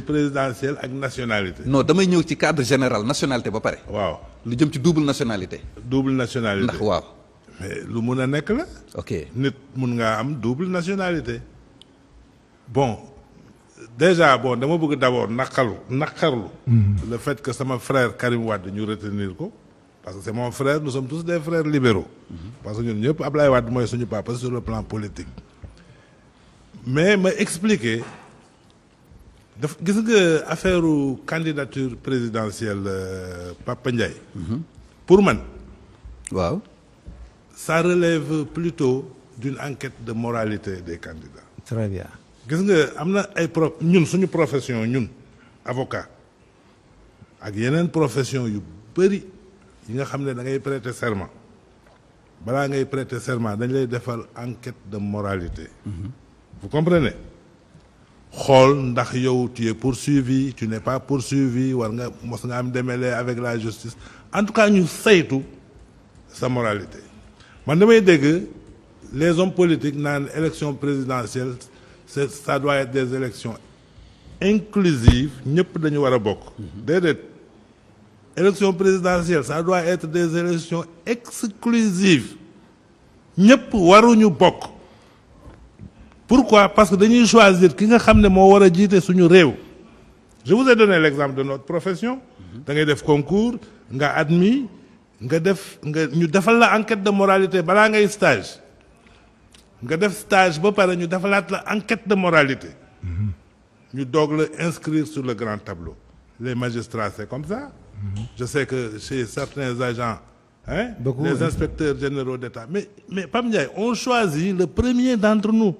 présidentielle ak nationalité. non damay ñëw ci cadre général nationalité ba pare. waaw lu jëm ci double nationalité. double nationalité ndax waaw. mais lu mun a nekk la. ok nit mun ngaa am double nationalité. bon déjà bon dama bëgg d'abord naqarlu. le fait que sama frère Karim Wade ñu retenir ko. parce que c'est mon frère nous sommes tous des frères libéraux. parce que ñun ñëpp Ablaye Wade mooy suñu papa sur le plan politique. mais ma expliquer daf gis nga affaire candidature présidentielle Papa Ndiaye. pour man. waaw. ça relève plutôt d'une enquête de moralité des candidats. très bien. gis nga am na ay ñun suñu profession ñun avocat ak yeneen profession yu bëri yi nga xam ne da ngay prêter serment balaa ngay prêter serment dañ lay defal enquête de moralité. vous comprenez xool ndax yow tu es poursuivi tu n'es pas poursuivi war nga mos nga am démêlé avec la justice en tout cas ñu saytu sa moralité. man damay dégg les hommes politiques naan élection présidentielle ça doit être des élections inclusives ñëpp dañu war a bokk. déedéet élection présidentielle ça doit être des élections exclusives ñëpp waruñu bokk. pourquoi parce que dañuy choisir ki nga xam ne moo war a jiite suñu réew. je vous ai donné l'exemple de notre profession. da ngay def concours nga admis nga ñu defal la enquête de moralité balaa ngay stage nga def stage ba pare ñu defalaat la enquête de moralité. ñu doog la inscrire sur le grand tableau. les magistrats c'est comme ça. je sais que chez certains agents. Beaucoup, les inspecteurs généraux d'État mais Pam Ndiaye on choisit le premier d'entre nous.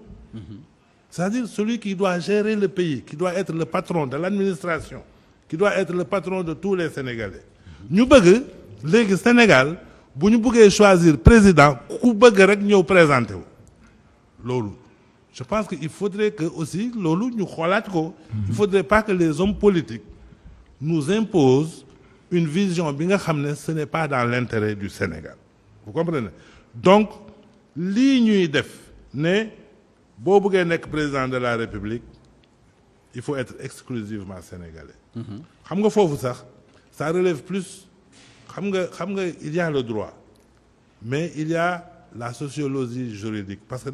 c'est-à-dire celui qui doit gérer le pays qui doit être le patron de l'administration qui doit être le patron de tous les Sénégalais. ñu bëgg léegi Sénégal bu ñu bëggee choisir président ku bëgg rek ñëw présenter wu. loolu je pense que il faudrait que aussi loolu ñu xoolaat ko. il faudrait pas que les hommes politiques nous imposent une vision bi nga xam ne ce n'est pas dans l'intérêt du Sénégal. vous comprenez donc lii ñuy def ne boo bëggee nekk président de la République il faut être exclusivement sénégalais. xam nga foofu sax ça relève plus xam nga il y a le droit mais il y a la sociologie juridique parce que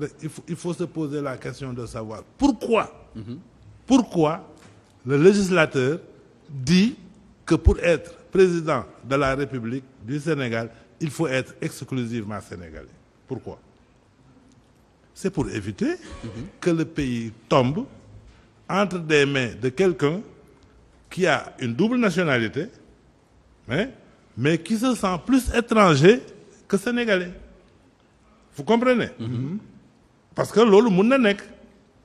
il faut se poser la question de savoir pourquoi le législateur dit que pour être président de la République du Sénégal il faut être exclusivement sénégalais. Pourquoi? C'est pour éviter que le pays tombe entre des mains de quelqu'un qui a une double nationalité mais qui se sent plus étranger que sénégalais. Vous comprenez? Parce que loolu mun na nekk.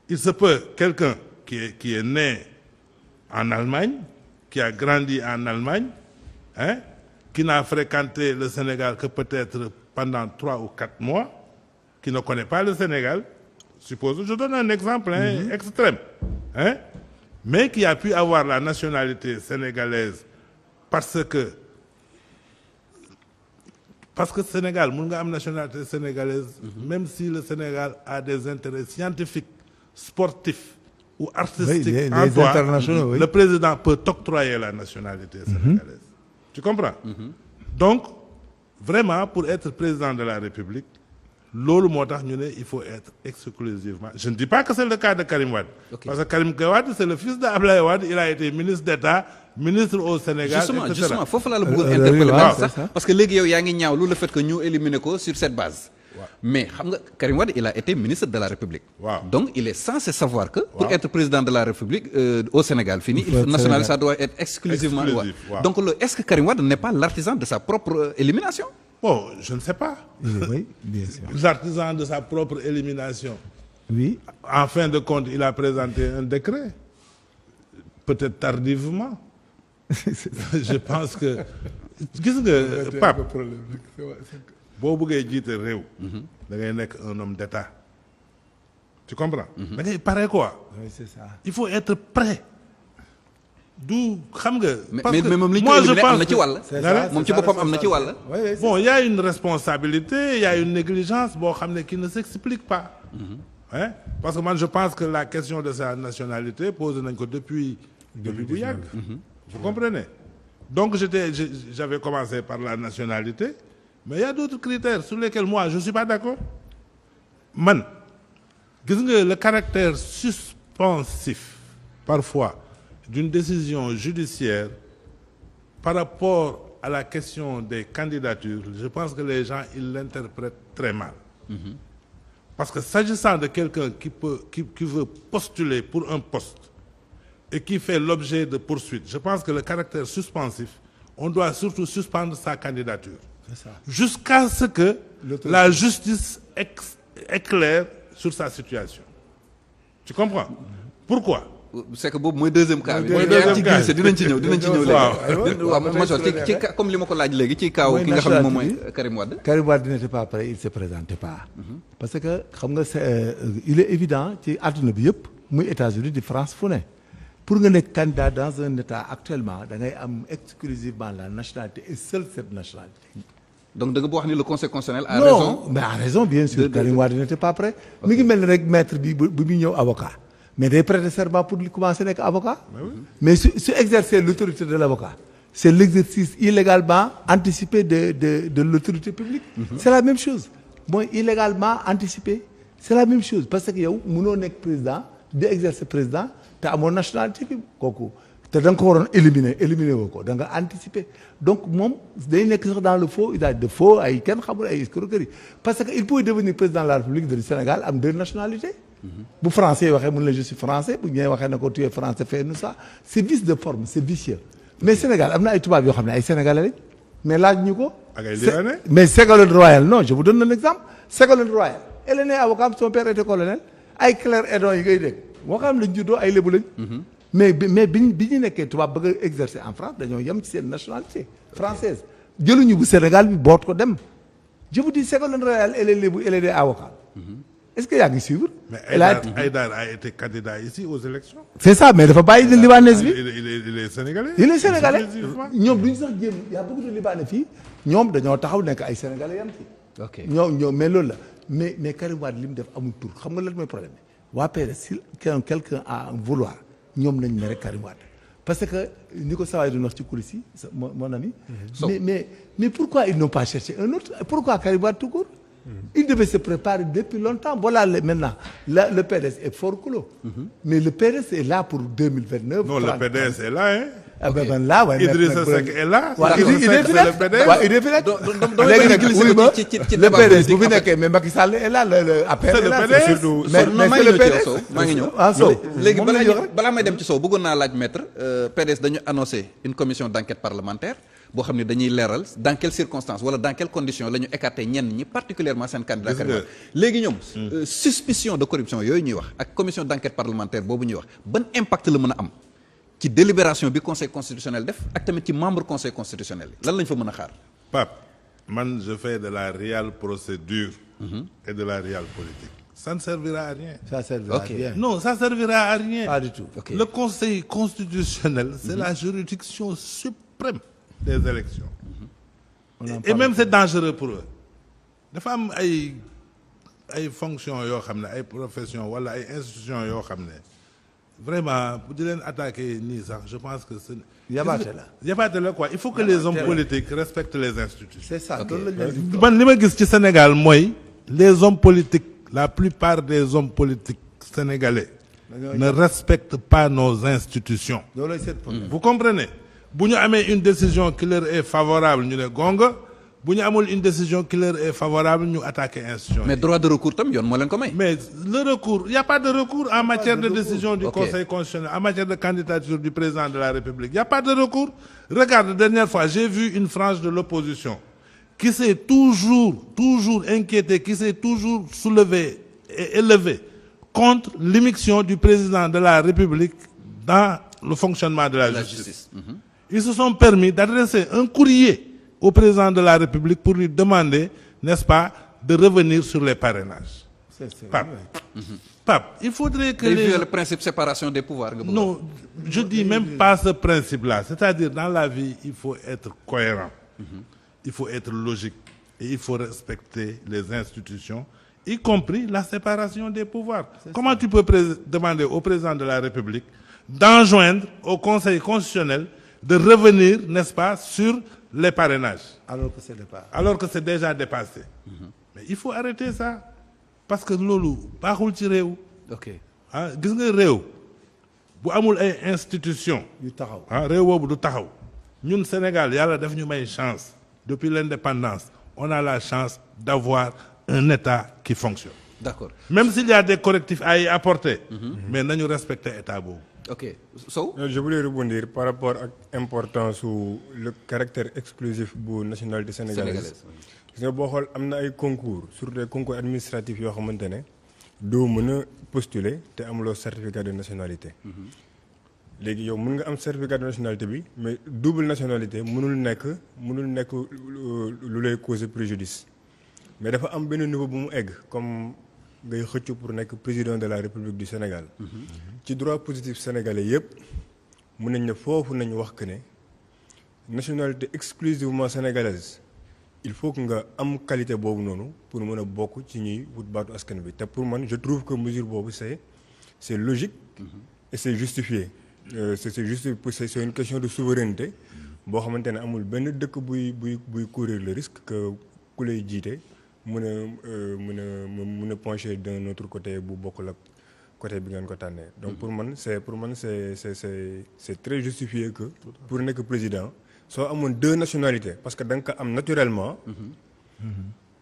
il se peut quelqu'un qui est né en Allemagne qui a grandi en Allemagne qui n'a fréquenté le Sénégal que peut-être pendant 3 ou 4 mois qui ne connaît pas le Sénégal suppose je donne un exemple extrême mais qui a pu avoir la nationalité sénégalaise parce que Sénégal mun nga am nationalité sénégalaise même si le Sénégal a des intérêts scientifiques sportifs ou artistiques en toi le président peut t'octroyer la nationalité sénégalaise. Tu comprends? Donc vraiment pour être président de la République loolu moo tax ñu ne il faut être exclusivement je ne dis pas que c'est le cas de Karim Wade. Parce que Karim Wade c'est le fils de Ablaye Wade il a été ministre d'État ministre au Sénégal justement foofu laa la bëggoon interpeller sax parce que léegi yow yaa ngi ñaawlu le fait que ñu éliminer ko sur cette base. mais xam nga Karim Wade il a été ministre de la République. donc il est censé savoir que. pour être président de la République au Sénégal fini national ça doit être exclusivement. donc loolu est-ce que Karim Wade n'est pas l'artisan de sa propre élimination. Bon, je ne sais pas. Oui, bien sûr. L'artisan de sa propre élimination. Oui. En fin de compte, il a présenté un décret. Peut-être tardivement. Je pense que gis nga Pape boo bëggee jiite réew. da ngay nekk un homme d'État. Tu comprends? da ngay pare quoi. Oui, c'est ça. Il faut être prêt. du xam nga. parce que moi je pense am na ci wàll. moom ci boppam am na ci wàll. bon il y a une responsabilité il y a une négligence boo xam ne qui ne s'explique pas. Parce que moi je pense que la question de sa nationalité posée nañ ko depuis depuis bu yàgg. Vous comprenez? Donc j'avais commencé par la nationalité, mais il y a d'autres critères sur lesquels moi je suis pas d'accord. Man, gis nga le caractère suspensif parfois d'une décision judiciaire par rapport à la question des candidatures, je pense que les gens ils l'interprètent très mal. Parce que s'agissant de quelqu'un qui veut postuler pour un poste et qui fait l'objet de poursuites, je pense que le caractère suspensif, on doit surtout suspendre sa candidature. C'est ça. Jusqu'à ce que la justice éclaire sur sa situation. Tu comprends? Pourquoi? C'est que boobu mooy deuxième cas bi. mooy deuxième cas bi dinañ ci ñëw léegi. waaw major ci comme li ma ko laaj léegi ci kaaw ki nga xam ne moom mooy Karim Wade. Karim Wade n'était pas prêt, il se présentait pas. parce que xam nga il est évident ci àdduna bi yëpp muy États-Unis di France fu ne pour nga nekk candidat dans un état actuellement da ngay am exclusivement la nationalité et seule cette nationalité. donc da nga boo wax ni le conseil constitutionnel a non, raison. mais a raison bien sûr. Karim Wade n'était pas prêt. mi ngi mel ni rek maître bi bu muy ñëw avocat. mais day prêter serment pour commencer nekk avocat. mais su exercer l'autorité de l'avocat, c'est l'exercice illégalement anticipé de l'autorité publique. C'est la même chose. mooy illégalement anticipé. C'est la même chose parce que yow mënoo nekk président di exercer président te amoo nationalité bi kooku te da nga ko waroon éliminer woo ko da nga anticiper donc moom day nekk sax dans le faux usage de faux ay kenn xamul ay escroquerie parce que il peut devenir président de la République du Sénégal am deux nationalités. bu français waxee mun la je suis français bu ñëwee waxee na ko tu es français fais nous ça c'est vice de forme c'est vicieux. mais Sénégal am na ay tubaab yoo xam ne ay sénégalais lañ mais laaj ñu ko. mais Ségolène Royal non je vous donne un exemple Ségolène Royal elle est née avocat son père était colonel ay Claire Hédon yi ngay dégg moo xam lañ juddoo ay lébu lañ. mais bi ñu nekkee tubaab bëgg a exercer en France dañoo yem ci seen nationalité française jëluñu bu Sénégal bi boot ko dem je vous dis Ségolène Royal elle est lébu elle est avocat. Est-ce que yaa ngi suivre. mais Aïdar a été candidat ici aux élections. c'est ça mais dafa bàyyi de libanaise bi. il est sénégalais. il est sénégalais ñoom duñ sax jéem y a beaucoup de libanais fii ñoom dañoo taxaw nekk ay sénégalais yam fii. ok ñoom mais loolu la mais Karim Wade li mu def amul tur xam nga lan mooy problème bi waa PDS si quelqu'un a en vouloir ñoom nañ ne rek Karim Wade parce que ni ko sawaay doon wax ci coulisses yi mon ami. mais pourquoi ils n'ont pas cherché un autre pourquoi Karim Wade tout court. Il devait se préparer depuis longtemps. Voilà, maintenant, le PDS est fort clos. Mais le PDS est là pour 2029. Non, le PDS est là, hein. Ah ben là, ouais. Idrissa Seck est là. Il est fait. Le PDS, vous venez que mais Macky Sall est là, le APR est là. C'est surtout. Mais c'est le PDS. maa ngi ñëw. Ah Sow. léegi balaa may dem ci Sow bëggoon naa laaj maître PDS dañu annoncé une commission d'enquête parlementaire. boo xam ne dañuy leeral dans quelles circonstances wala dans quelles conditions la ñu écarté ñenn ñi particulièrement seen candidat Karim Wade léegi ñoom suspicion de corruption yooyu ñuy wax ak commission d'enquête parlementaire boobu ñuy wax ban impact la mën a am ci délibération bi conseil constitutionnel def ak tamit ci membre conseil constitutionnel yi lan lañ fa mën a xaar. Pape man je fais de la réelle procédure et de la réelle politique. Ça ne servira à rien. Ça servira à rien. Non, ça servira à rien. Pas du tout. Le conseil constitutionnel c'est la juridiction suprême des élections. Et même c'est dangereux pour eux. dafa am ay fonctions yoo xam ne ay professions wala ay institutions yoo xam ne vraiment bu di leen attaquer nii sax je pense que c'est yabaate la quoi il faut que les hommes politiques respectent les institutions. C'est ça loolu la ñu man li ma gis ci Sénégal mooy les hommes politiques la plupart des hommes politiques sénégalais ne respectent pas nos institutions. Vous comprenez? bu ñu amee une décision qui leur est favorable ñu ne gonga bu ñu amul une décision qui leur est favorable ñu attaquer institution. mais droit de recours tam yoon moo leen ko may. mais le recours il y a pas de recours en matière de décision du conseil constitutionnel en matière de candidature du président de la République il y a pas de recours. Regarde la dernière fois j'ai vu une frange de l'opposition qui s'est toujours inquiétée qui s'est toujours soulevée et élevée contre l'immixtion du président de la République dans le fonctionnement de la justice. Ils se sont permis d'adresser un courrier au président de la République pour lui demander, n'est-ce pas, de revenir sur les parrainages. Pape, il faudrait que le principe séparation des pouvoirs. Non, je dis même pas ce principe-là. C'est-à-dire, dans la vie, il faut être cohérent. Il faut être logique. Et il faut respecter les institutions, y compris la séparation des pouvoirs. Comment tu peux demander au président de la République d'enjoindre au Conseil constitutionnel de revenir, n'est-ce pas, sur les parrainages. Alors que c'est déjà dépassé. Mais il faut arrêter ça. Parce que loolu baaxul ci réew. ok ah gis nga réew bu amul ay institution yu taxaw réew boobu du taxaw ñun Sénégal yàlla daf ñu may chance depuis l'indépendance on a la chance d'avoir un État qui fonctionne. d'accord Même s'il y a des correctifs à y apporter. Mais nañu respecter État boobu. ok Sow. Je voulais rebondir par rapport ak importance su le caractère exclusif bu nationalité sénégalaise. Gis nga boo xool am na ay concours surtout des concours administratifs yoo xamante ne doo mën a postuler te amuloo certificat de nationalité. léegi yow mën nga am certificat de nationalité bi mais double nationalité mënul nekk lu lay causer préjudice mais dafa am benn niveau bu mu egg comme ngay xëcc pour nekk président de la République du Sénégal. ci droit positif sénégalais yépp mën nañ ne foofu nañu wax que ne nationalité exclusivement sénégalaise il faut que nga am qualité boobu noonu pour mën a bokk ci ñuy wut baatu askan bi te pour man je trouve que mesure boobu c'est logique et c'est justifié. C'est une question de souveraineté boo xamante ne amul benn dëkk buy courir le risque que ku lay jiite mën a pencher d'un autre côté bu bokkul ak côté bi ngeen ko tànnee. Donc pour man c'est très justifié que pour nekk président soo amoon 2 nationalités parce que da nga ko am naturellement.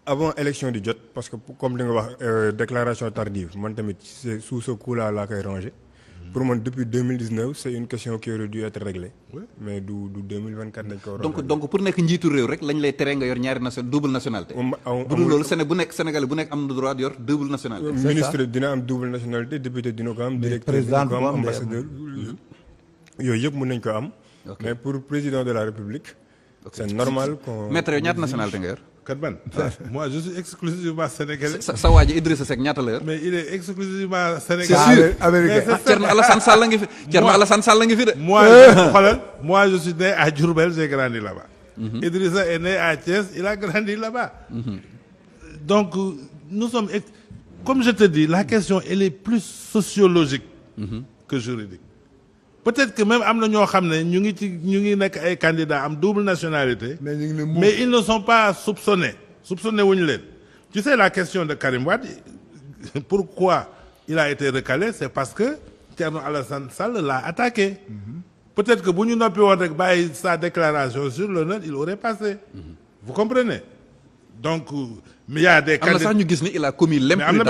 Avant élection di jot parce que comme li nga wax déclaration tardive man tamit c'est sous ce coup-là laa koy ranger. Pour moi depuis 2019 c'est une question qui aurait dû être réglée. Mais du 2024 dañ ko war a donc pour nekk njiitu réew rek lañ lay tere nga yor ñaari double nationalité. bu dul loolu Sénégal bu nekk am na droit yor double nationalité. Ministre dina am double nationalité député dina ko am. directeur dina ko am ambassadeur. yooyu yëpp mën nañ ko am. mais pour président de la République. c'est normal qu'on. maître yow ñaata nationalité nga yor. kat man moi je suis exclusivement sénégalais. sa waa ji Idrissa Seck ñaata la yor. mais il est exclusivement sénégalais. c'est sûr américain Thierno Alassane Sall la ngi fi. Thierno Alassane Sall la ngi fi de. moi je suis né à Diourbel, j'ai grandi là-bas. Idrissa est né à Thiès, il a grandi là-bas. Donc nous sommes comme je te dis la question elle est plus sociologique que juridique. Peut-être que même am na ñoo xam ne ñu ngi nekk ay candidats am double nationalité. Mais ils ne sont pas soupçonnés wuñu leen. Tu sais la question de Karim Wade pourquoi il a été recalé c'est parce que Thierno Alassane Sall l'a attaqué. Peut-être que bu ñu noppi woon rek bàyyi sa déclaration sur l'honneur il aurait passé. Vous comprenez? Donc mais il y a des candidats am na sax ñu gis ni il a commis l'imprudence.